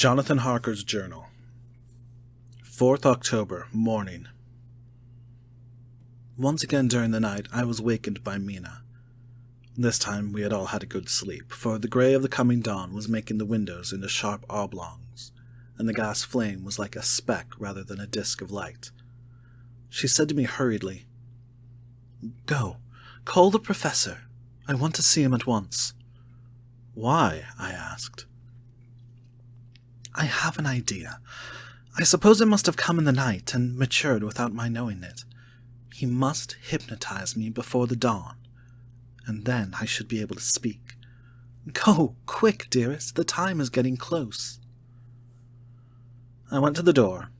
Jonathan Harker's Journal. 4th October, morning. Once again during the night, I was wakened by Mina. This time we had all had a good sleep, for the grey of the coming dawn was making the windows into sharp oblongs, and the gas flame was like a speck rather than a disk of light. She said to me hurriedly, "Go, call the professor. I want to see him at once." "Why?" I asked. "I have an idea. I suppose it must have come in the night and matured without my knowing it. He must hypnotize me before the dawn, and then I should be able to speak. Go, quick, dearest, the time is getting close." I went to the door.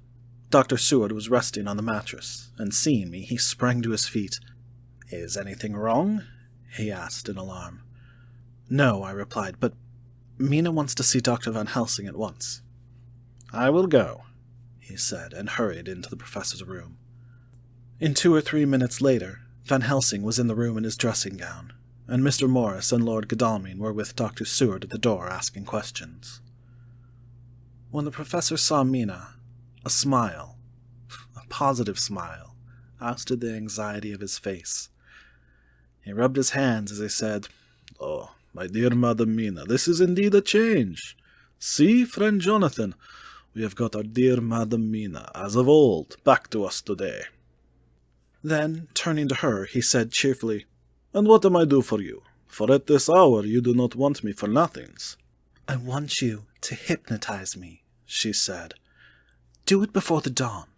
Dr. Seward was resting on the mattress, and seeing me, he sprang to his feet. "Is anything wrong?" he asked in alarm. "No," I replied, "but Mina wants to see Dr. Van Helsing at once." "I will go," he said, and hurried into the professor's room. In 2 or 3 minutes later, Van Helsing was in the room in his dressing gown, and Mr. Morris and Lord Godalming were with Dr. Seward at the door asking questions. When the professor saw Mina, a smile, a positive smile, ousted the anxiety of his face. He rubbed his hands as he said, "Oh, my dear Madam Mina, this is indeed a change. See, friend Jonathan, we have got our dear Madam Mina, as of old, back to us today." Then, turning to her, he said cheerfully, "And what am I do for you? For at this hour you do not want me for nothings." "I want you to hypnotize me," she said. "Do it before the dawn,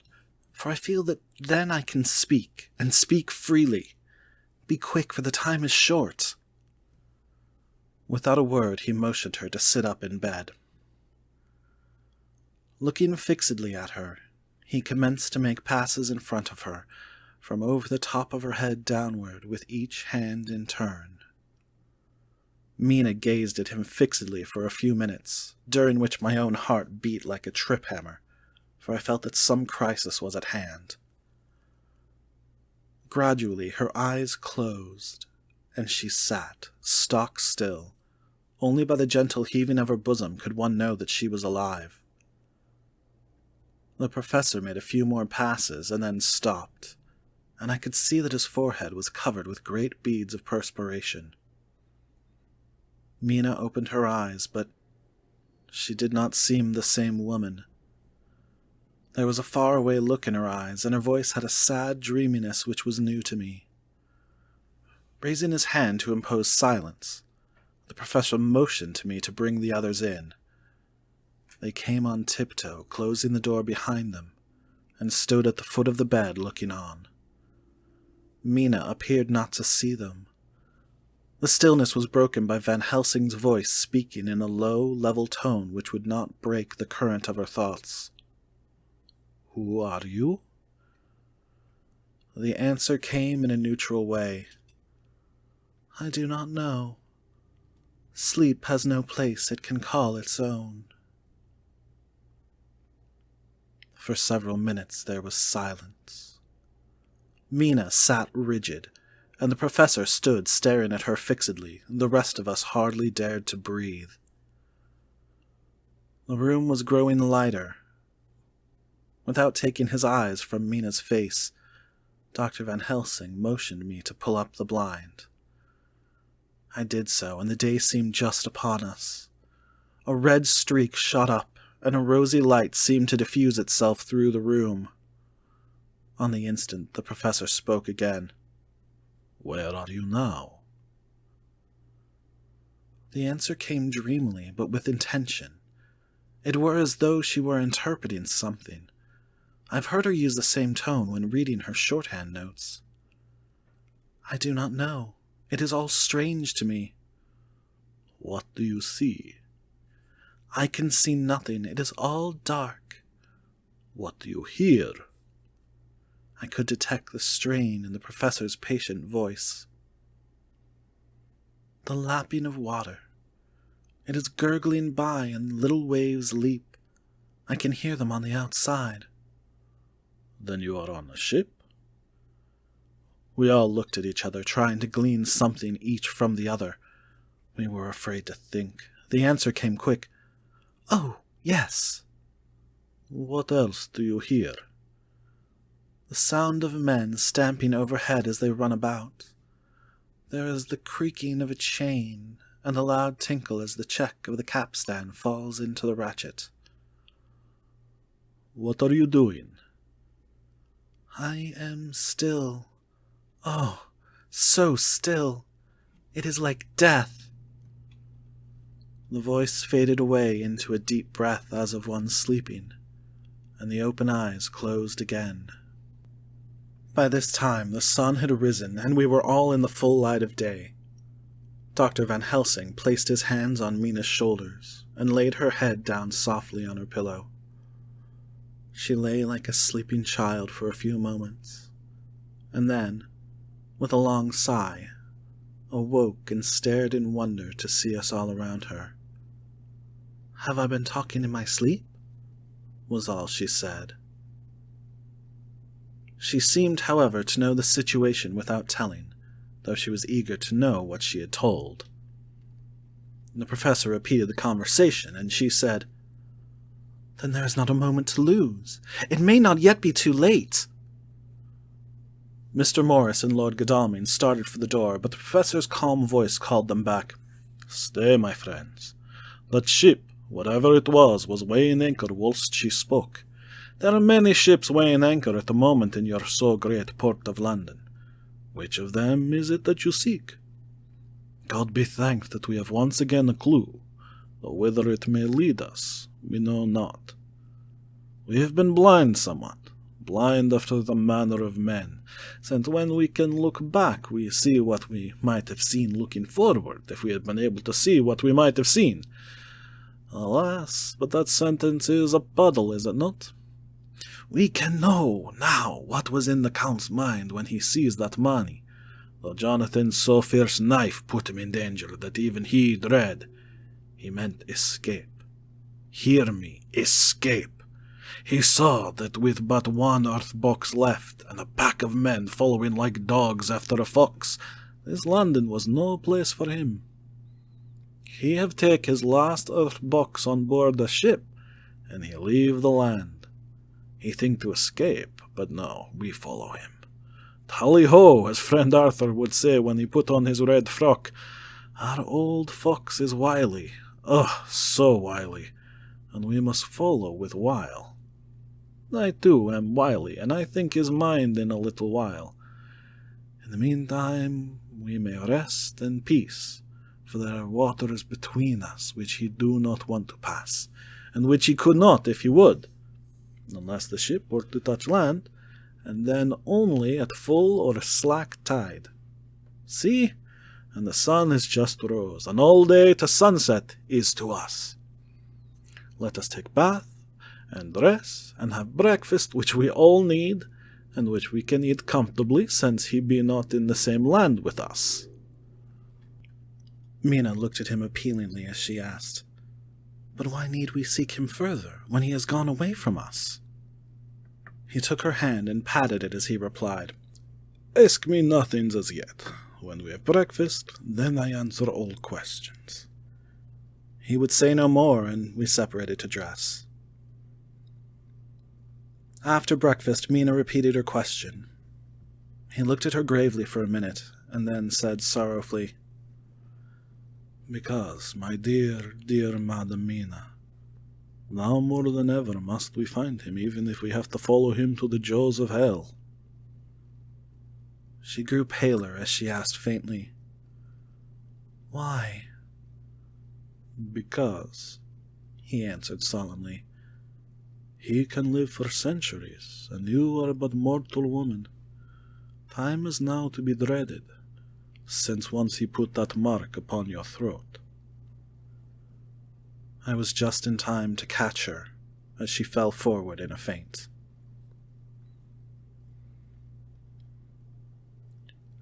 for I feel that then I can speak, and speak freely. Be quick, for the time is short." Without a word, he motioned her to sit up in bed. Looking fixedly at her, he commenced to make passes in front of her, from over the top of her head downward, with each hand in turn. Mina gazed at him fixedly for a few minutes, during which my own heart beat like a trip hammer, for I felt that some crisis was at hand. Gradually her eyes closed, and she sat, stock still. Only by the gentle heaving of her bosom could one know that she was alive. The professor made a few more passes and then stopped, and I could see that his forehead was covered with great beads of perspiration. Mina opened her eyes, but she did not seem the same woman. There was a far-away look in her eyes, and her voice had a sad dreaminess which was new to me. Raising his hand to impose silence, the professor motioned to me to bring the others in. They came on tiptoe, closing the door behind them, and stood at the foot of the bed looking on. Mina appeared not to see them. The stillness was broken by Van Helsing's voice speaking in a low, level tone which would not break the current of her thoughts. "Who are you?" The answer came in a neutral way. "I do not know. Sleep has no place it can call its own." For several minutes there was silence. Mina sat rigid, and the professor stood staring at her fixedly, and the rest of us hardly dared to breathe. The room was growing lighter. Without taking his eyes from Mina's face, Dr. Van Helsing motioned me to pull up the blind. I did so, and the day seemed just upon us. A red streak shot up, and a rosy light seemed to diffuse itself through the room. On the instant, the professor spoke again. "Where are you now?" The answer came dreamily, but with intention. It were as though she were interpreting something. I've heard her use the same tone when reading her shorthand notes. "I do not know. It is all strange to me." "What do you see?" "I can see nothing. It is all dark." "What do you hear?" I could detect the strain in the professor's patient voice. "The lapping of water. It is gurgling by, and little waves leap. I can hear them on the outside." "Then you are on a ship?" We all looked at each other, trying to glean something each from the other. We were afraid to think. The answer came quick. "Oh, Yes. What else do you hear? The sound of men stamping overhead as they run about. There is the creaking of a chain, and a loud tinkle as the check of the capstan falls into the ratchet. What are you doing? I am still. Oh, so still. It is like death. The voice faded away into a deep breath as of one sleeping, and the open eyes closed again. By this time the sun had risen, and we were all in the full light of day. Dr. Van Helsing placed his hands on Mina's shoulders and laid her head down softly on her pillow. She lay like a sleeping child for a few moments, and then, with a long sigh, awoke and stared in wonder to see us all around her. "Have I been talking in my sleep?" was all she said. She seemed, however, to know the situation without telling, though she was eager to know what she had told. The professor repeated the conversation, and she said, "Then there is not a moment to lose. It may not yet be too late." Mr. Morris and Lord Godalming started for the door, but the professor's calm voice called them back. "Stay, my friends. That ship, whatever it was weighing anchor whilst she spoke. There are many ships weighing anchor at the moment in your so great port of London. Which of them is it that you seek? God be thanked that we have once again a clue, though whither it may lead us, we know not. We have been blind somewhat, blind after the manner of men, since when we can look back we see what we might have seen looking forward, if we had been able to see what we might have seen. Alas, but that sentence is a puddle, is it not? We can know now what was in the Count's mind when he seized that money, though Jonathan's so fierce knife put him in danger that even he dread. He meant escape. Hear me, escape. He saw that with but one earth box left, and a pack of men following like dogs after a fox, this London was no place for him. He have take his last earth box on board a ship, and he leave the land. He think to escape, but no, we follow him. Tally-ho, as friend Arthur would say when he put on his red frock. Our old fox is wily, so wily, and we must follow with wile. I too am wily, and I think his mind in a little while. In the meantime, we may rest and peace, for there are waters between us which he do not want to pass, and which he could not if he would, unless the ship were to touch land, and then only at full or slack tide. See, and the sun is just rose, and all day to sunset is to us. Let us take bath, and dress, and have breakfast, which we all need, and which we can eat comfortably, since he be not in the same land with us." Mina looked at him appealingly as she asked, "But why need we seek him further, when he has gone away from us?" He took her hand and patted it as he replied, "Ask me nothing as yet. When we have breakfast, then I answer all questions." He would say no more, and we separated to dress. After breakfast, Mina repeated her question. He looked at her gravely for a minute, and then said sorrowfully, "Because, my dear, dear Madam Mina, now more than ever must we find him, even if we have to follow him to the jaws of hell." She grew paler as she asked faintly, "Why?" "Because," he answered solemnly, "he can live for centuries, and you are but mortal woman. Time is now to be dreaded, since once he put that mark upon your throat." I was just in time to catch her as she fell forward in a faint.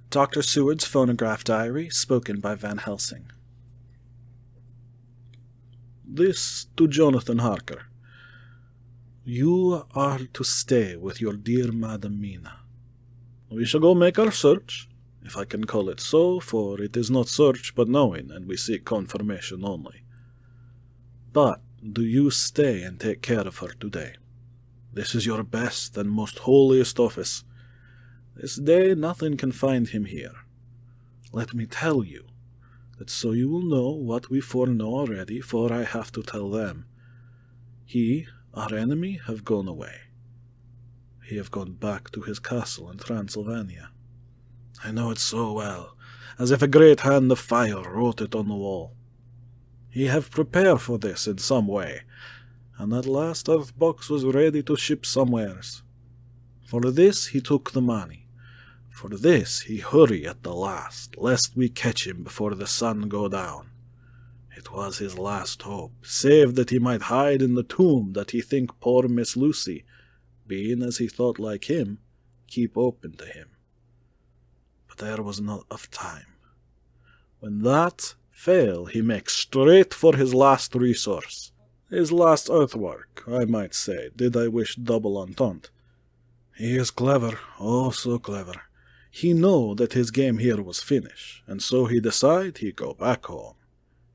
Dr. Seward's phonograph diary, spoken by Van Helsing. This to Jonathan Harker. You are to stay with your dear Madam Mina. We shall go make our search, if I can call it so, for it is not search but knowing, and we seek confirmation only. But Do you stay and take care of her today. This is your best and most holiest office. This day nothing can find him here. Let me tell you, that so you will know what we foreknow already, for I have to tell them. He, our enemy, have gone away. He have gone back to his castle in Transylvania. I know it so well, as if a great hand of fire wrote it on the wall. He have prepared for this in some way, and at last our box was ready to ship somewheres. For this he took the money. For this he hurry at the last, lest we catch him before the sun go down. It was his last hope, save that he might hide in the tomb that he think poor Miss Lucy, being as he thought like him, keep open to him. But there was not of time. When that fail, he makes straight for his last resource. His last earthwork, I might say, did I wish double entente. He is clever, oh so clever. He know that his game here was finished, and so he decide he go back home.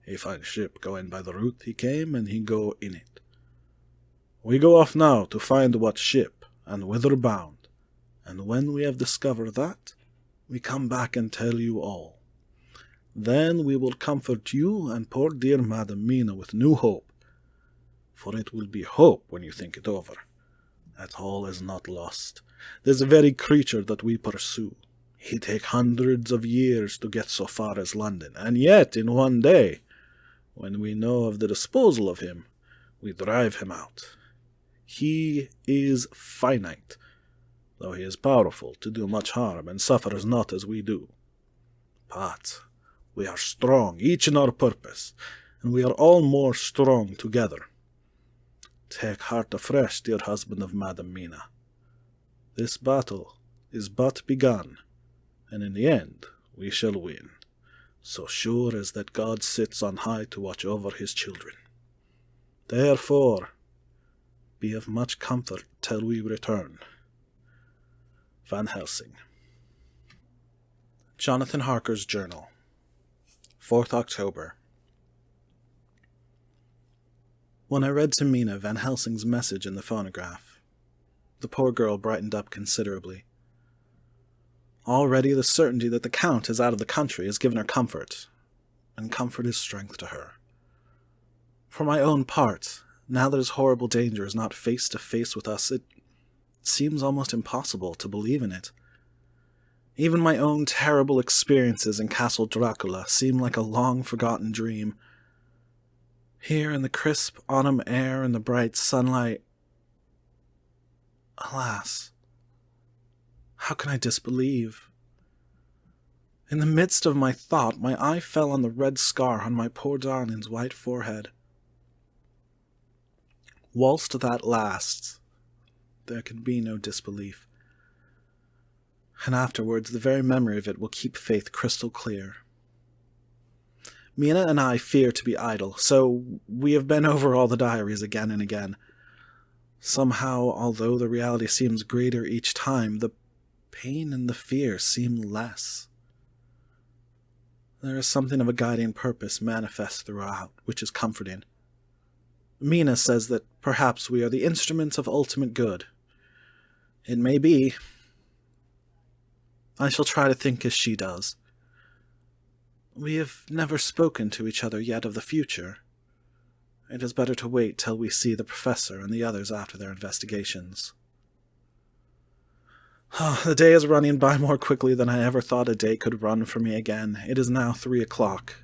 He find ship going by the route he came, and he go in it. We go off now to find what ship, and whither bound, and when we have discovered that, we come back and tell you all. Then we will comfort you and poor dear Madam Mina with new hope, for it will be hope when you think it over. That all is not lost. This very creature that we pursue, he take hundreds of years to get so far as London, and yet in one day, when we know of the disposal of him, we drive him out. He is finite, though he is powerful to do much harm, and suffers not as we do. But we are strong, each in our purpose, and we are all more strong together. Take heart afresh, dear husband of Madam Mina. This battle is but begun, and in the end we shall win, so sure as that God sits on high to watch over his children. Therefore, be of much comfort till we return. Van Helsing. Jonathan Harker's Journal, 4th October. When I read to Mina Van Helsing's message in the phonograph, the poor girl brightened up considerably. Already the certainty that the Count is out of the country has given her comfort, and comfort is strength to her. For my own part, now that his horrible danger is not face to face with us, it seems almost impossible to believe in it. Even my own terrible experiences in Castle Dracula seem like a long-forgotten dream. Here in the crisp autumn air and the bright sunlight, alas, how can I disbelieve? In the midst of my thought, my eye fell on the red scar on my poor darling's white forehead. Whilst that lasts, there can be no disbelief. And afterwards, the very memory of it will keep faith crystal clear. Mina and I fear to be idle, so we have been over all the diaries again and again. Somehow, although the reality seems greater each time, the pain and the fear seem less. There is something of a guiding purpose manifest throughout, which is comforting. Mina says that perhaps we are the instruments of ultimate good. It may be. I shall try to think as she does. We have never spoken to each other yet of the future. It is better to wait till we see the professor and the others after their investigations. The day is running by more quickly than I ever thought a day could run for me again. It is now 3 o'clock.